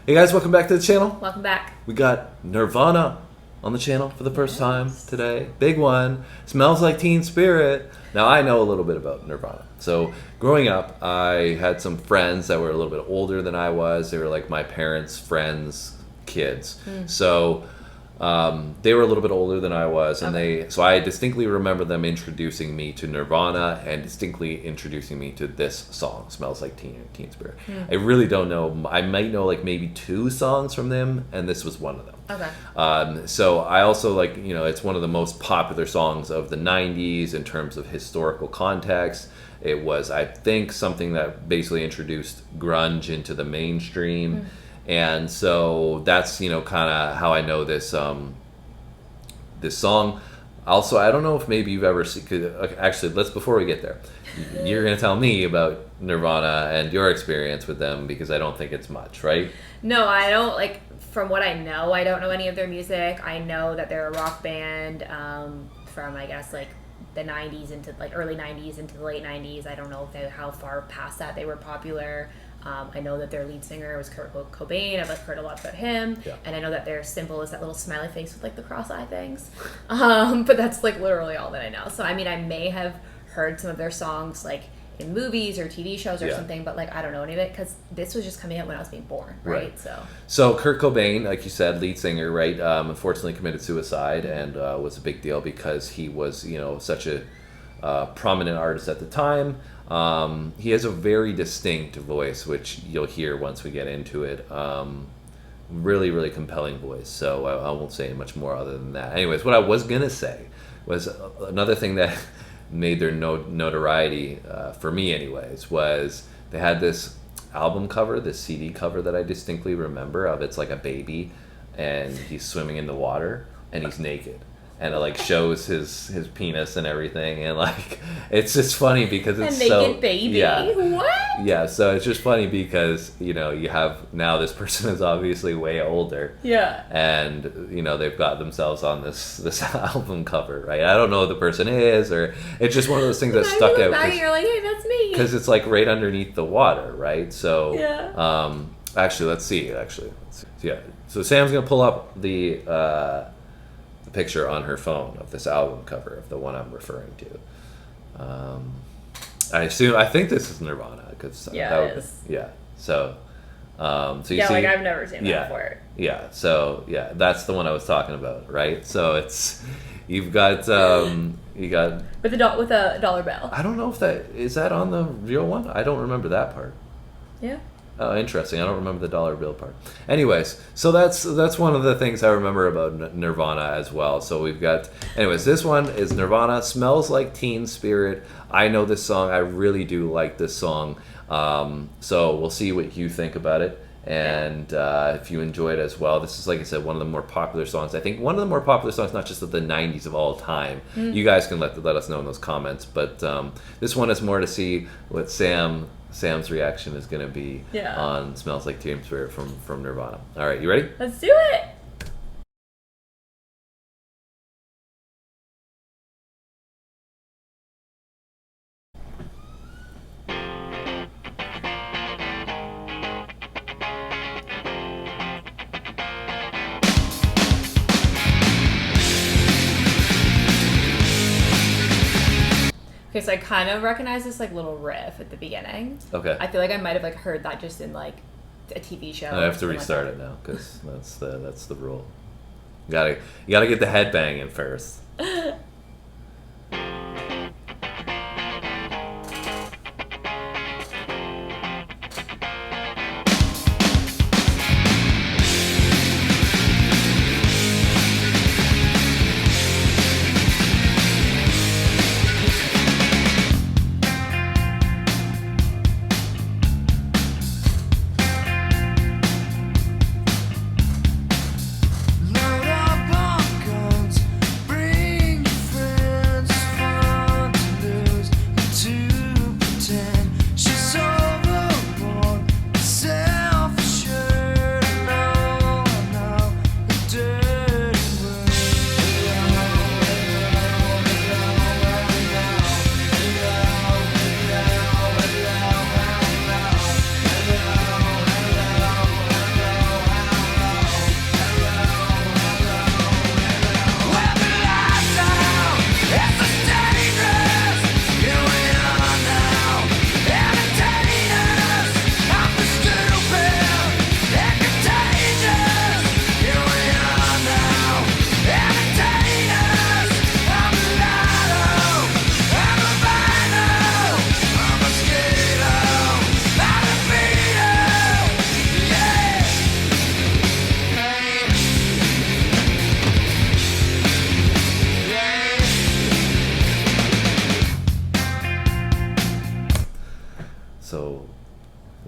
Hey guys, welcome back to the channel. Welcome back. We got Nirvana on the channel for the first time today. Big one. Smells Like Teen Spirit. Now I know a little bit about Nirvana. So growing up, I had some friends that were a little bit older than I was. They were like my parents' friends' kids. So they were a little bit older than I was, and so I distinctly remember them introducing me to Nirvana and distinctly introducing me to this song, "Smells Like Teen Spirit." I really don't know. I might know like maybe 2 songs from them, and this was one of them. Okay. So I also it's one of the most popular songs of the '90s in terms of historical context. It was, I think, something that basically introduced grunge into the mainstream. And so that's kind of how I know this this song. Also, I don't know if maybe you've ever seen. Actually, before we get there, you're gonna tell me about Nirvana and your experience with them, because I don't think it's much, right? No, I don't From what I know, I don't know any of their music. I know that they're a rock band from I guess the '90s into early '90s into the late '90s. I don't know how far past that they were popular. I know that their lead singer was Kurt Cobain. I've heard a lot about him, and I know that their symbol is that little smiley face with the cross-eye things. But that's literally all that I know. So I mean, I may have heard some of their songs in movies or TV shows or something, but I don't know any of it because this was just coming out when I was being born, right? So Kurt Cobain, like you said, lead singer, right? Unfortunately committed suicide, and was a big deal because he was such a prominent artist at the time. He has a very distinct voice, which you'll hear once we get into it. Really, really compelling voice. So I won't say much more other than that. Anyways, what I was gonna say was another thing that made their notoriety, for me anyways, was they had this album cover, this CD cover that I distinctly remember of. It's like a baby, and he's swimming in the water, and he's naked. And it shows his penis and everything, and it's just funny because it's a naked baby. What? Yeah, so it's just funny because you have now this person is obviously way older. Yeah. And they've got themselves on this album cover, right? I don't know who the person is, or it's just one of those things that stuck out. Back and you're like, hey, that's me. Because it's right underneath the water, right? So yeah. Actually, let's see. So, yeah. So Sam's gonna pull up the picture on her phone of this album cover of the one I'm referring to. I think this is Nirvana, because it is. Yeah. So so you see, I've never seen that before. Yeah. So that's the one I was talking about, right? So it's you got with a dollar bill. I don't know if that is on the real one. I don't remember that part. Yeah. Oh, interesting. I don't remember the dollar bill part. Anyways, so that's one of the things I remember about Nirvana as well. So we've got, anyways, this one is Nirvana, "Smells Like Teen Spirit." I know this song. I really do like this song. So we'll see what you think about it, and if you enjoy it as well. This is, like I said, one of the more popular songs. I think one of the more popular songs, not just of the '90s, of all time. You guys can let us know in those comments. But this one is more to see what Sam's reaction is going to be on "Smells Like Teen Spirit" from Nirvana. All right, you ready? Let's do it. Okay, so I kind of recognize this little riff at the beginning. Okay. I feel like I might have heard that just in a TV show. I have to restart it now because that's the rule. You gotta get the headbang in first.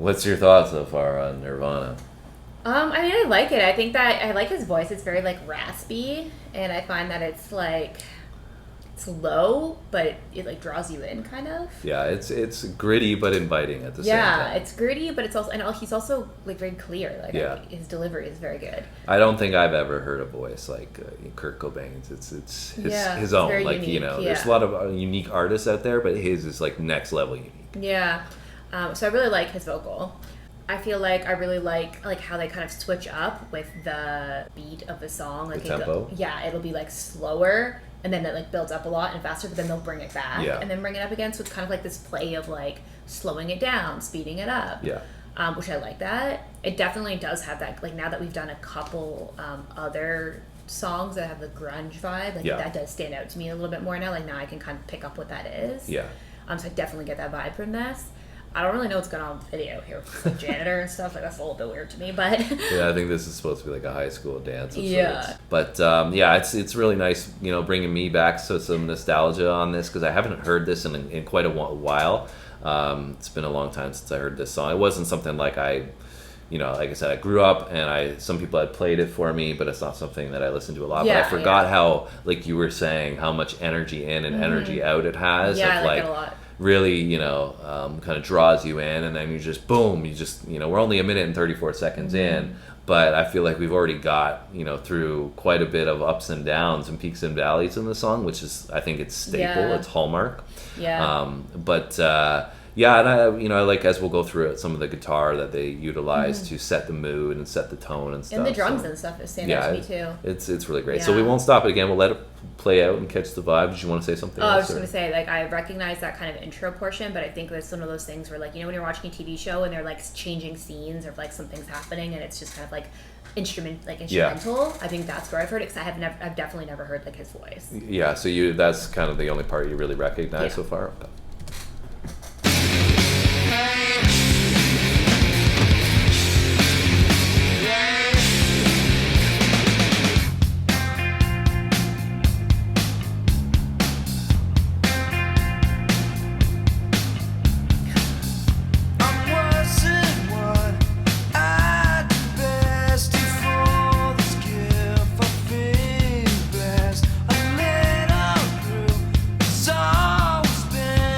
What's your thoughts so far on Nirvana? I mean, I like it. I think that I like his voice. It's very like raspy, and I find that it's like it's low, but it like draws you in, kind of. Yeah, it's gritty but inviting at the same Yeah, time. it's gritty, but it's also he's also like very clear. Like Yeah. his delivery is very good. I don't think I've ever heard a voice like Kurt Cobain's. It's his own. very Like unique, there's a yeah. lot of unique artists out there, but his is like next level unique. Yeah. So I really like his vocal. I feel like I really like how they kind of switch up with the beat of the song. Like The tempo? It'll be like slower, and then it like builds up a lot and faster, but then they'll bring it back Yeah. and then bring it up again. So it's kind of like this play of like slowing it down, speeding it up. Yeah. Which I like that. It definitely does have that, like now that we've done a couple other songs that have the grunge vibe, like Yeah. that does stand out to me a little bit more now. Like now I can kind of pick up what that is. Yeah. So I definitely get that vibe from this. I don't really know what's going on with the video here with the janitor and stuff. Like that's a little bit weird to me, but Yeah, I think this is supposed to be like a high school dance of Yeah. sorts. But yeah, it's really nice, bringing me back to some nostalgia on this because I haven't heard this in quite a while. It's been a long time since I heard this song. It wasn't something like like I said, I grew up and some people had played it for me, but it's not something that I listened to a lot. Yeah, but I forgot how, like you were saying, how much energy in and energy out it has. yeah, of, I like it a lot. Really, kind of draws you in, and then you just boom, we're only a minute and 34 seconds in, but I feel like we've already got through quite a bit of ups and downs and peaks and valleys in the song, which is, I think it's staple, Yeah. it's hallmark. Yeah. Yeah, and I like, as we'll go through it, some of the guitar that they utilize to set the mood and set the tone and stuff. And the drums so, and stuff is stand out to me too. it's really great. So we Yeah. won't stop it again. We'll let it play out and catch the vibe. Did you want to say something Oh, I else? was just or- gonna say, like, I recognize that kind of intro portion, but I think that's one of those things where, like, when you're watching a TV show and they're like changing scenes or like something's happening and it's just kind of like instrumental. I think that's where I've heard it because I've definitely never heard like his voice. Yeah, so that's kind of the only part you really recognize Yeah. so far? Okay. Been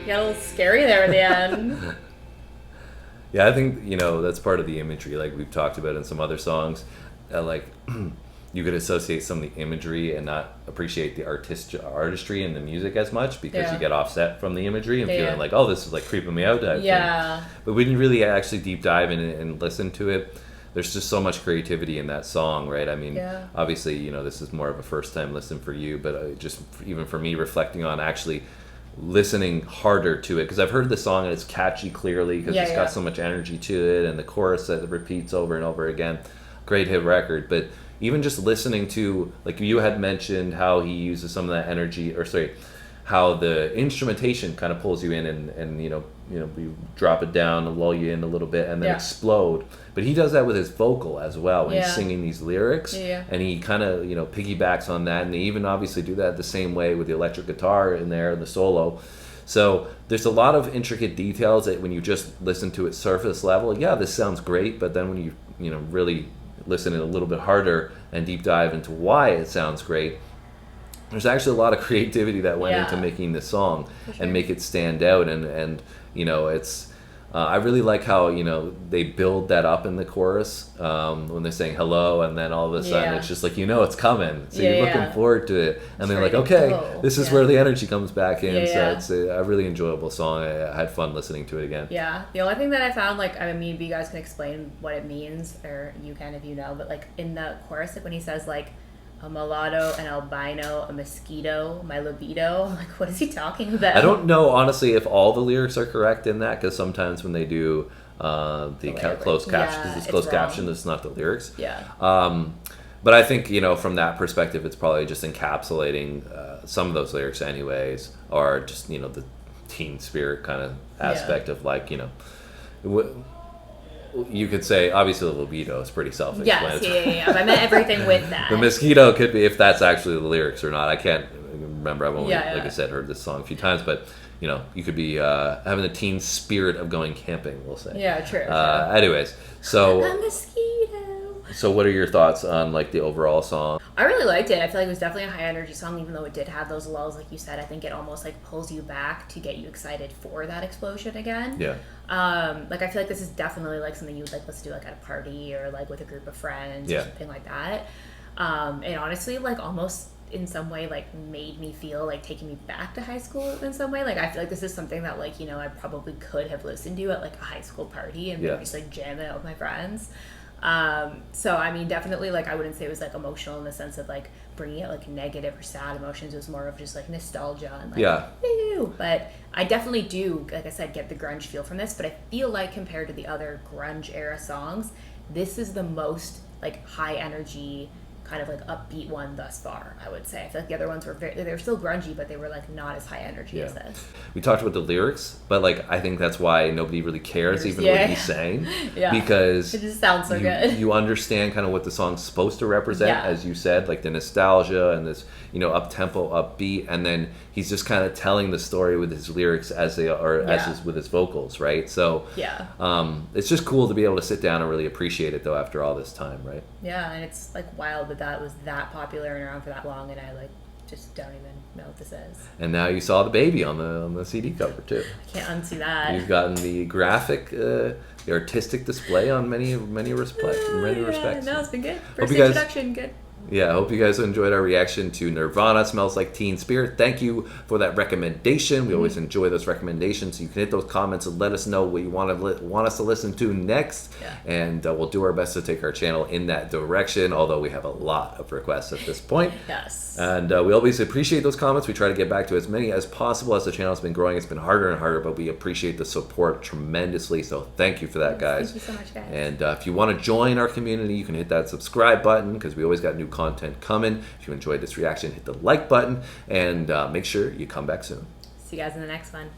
You got a little scary there at the end. Yeah, I think, that's part of the imagery, like we've talked about in some other songs. Like, you could associate some of the imagery and not appreciate the artistry in the music as much because you get offset from the imagery and feeling like, oh, this is like creeping me out type thing. But when you really actually deep dive in it and listen to it, there's just so much creativity in that song, right? I mean, obviously, this is more of a first time listen for you, but just even for me reflecting on actually listening harder to it, because I've heard the song and it's catchy clearly because it's got so much energy to it, and the chorus that repeats over and over again. Great hit record. But even just listening to, like you had mentioned how he uses some of that energy, or sorry, how the instrumentation kind of pulls you in and you drop it down and lull you in a little bit and then explode. But he does that with his vocal as well when he's singing these lyrics, and he kind of piggybacks on that, and they even obviously do that the same way with the electric guitar in there and the solo. So there's a lot of intricate details that when you just listen to it surface level, this sounds great, but then when you really listen it a little bit harder and deep dive into why it sounds great, there's actually a lot of creativity that went into making this song and make it stand out, and it's I really like how they build that up in the chorus when they're saying hello, and then all of a sudden it's just like it's coming, so you're looking forward to it, and they're like, okay, this is where the energy comes back in. So it's a really enjoyable song. I had fun listening to it again. The only thing that I found, like, I mean, maybe you guys can explain what it means, or you can if you know, but like in the chorus, like when he says like a mulatto, an albino, a mosquito, my libido. I'm like, what is he talking about? I don't know, honestly, if all the lyrics are correct in that, because sometimes when they do the closed caption, because it's closed caption, it's not the lyrics. But I think, from that perspective, it's probably just encapsulating some of those lyrics anyways, or just, the teen spirit kind of aspect of like, you could say, obviously, the libido is pretty self-explanatory. Yes, I meant everything with that. The mosquito could be, if that's actually the lyrics or not. I can't remember. I've only, like I said, heard this song a few times, but, you could be having the teen spirit of going camping, we'll say. Yeah, true. Anyways, so... A mosquito. So what are your thoughts on, like, the overall song? I really liked it. I feel like it was definitely a high-energy song, even though it did have those lulls, like you said. I think it almost, like, pulls you back to get you excited for that explosion again. Yeah. Like, I feel like this is definitely, like, something you would, like, listen to, like, at a party or, like, with a group of friends or something like that. And honestly, like, almost in some way, like, made me feel, like, taking me back to high school in some way. Like, I feel like this is something that, like, I probably could have listened to at, like, a high school party and just, like, jam it out with my friends. So I mean, definitely, like, I wouldn't say it was like emotional in the sense of like bringing out like negative or sad emotions. It was more of just like nostalgia and like ew. But I definitely do, like I said, get the grunge feel from this, but I feel like compared to the other grunge era songs, this is the most like high energy, kind of like upbeat one thus far, I would say. I feel like the other ones were they were still grungy, but they were like not as high energy as this. We talked about the lyrics, but like I think that's why nobody really cares even what he's saying. Because it just sounds so good. You understand kind of what the song's supposed to represent, as you said, like the nostalgia and this, up-tempo, upbeat, and then he's just kind of telling the story with his lyrics as they are, with his vocals, right? So it's just cool to be able to sit down and really appreciate it though after all this time, right? Yeah, and it's like wild that was that popular and around for that long, and I like just don't even know what this is. And now you saw the baby on the CD cover too. I can't unsee that. You've gotten the graphic, the artistic display on many respects. No, it's been good. First introduction, good. Yeah, I hope you guys enjoyed our reaction to Nirvana, Smells Like Teen Spirit. Thank you for that recommendation. We always enjoy those recommendations. So you can hit those comments and let us know what you want us to listen to next. And we'll do our best to take our channel in that direction, although we have a lot of requests at this point. Yes. And we always appreciate those comments. We try to get back to as many as possible. As the channel has been growing, it's been harder and harder, but we appreciate the support tremendously. So thank you for that, guys. Thank you so much, guys. And if you want to join our community, you can hit that subscribe button because we always got new content coming. If you enjoyed this reaction, hit the like button and make sure you come back soon. See you guys in the next one.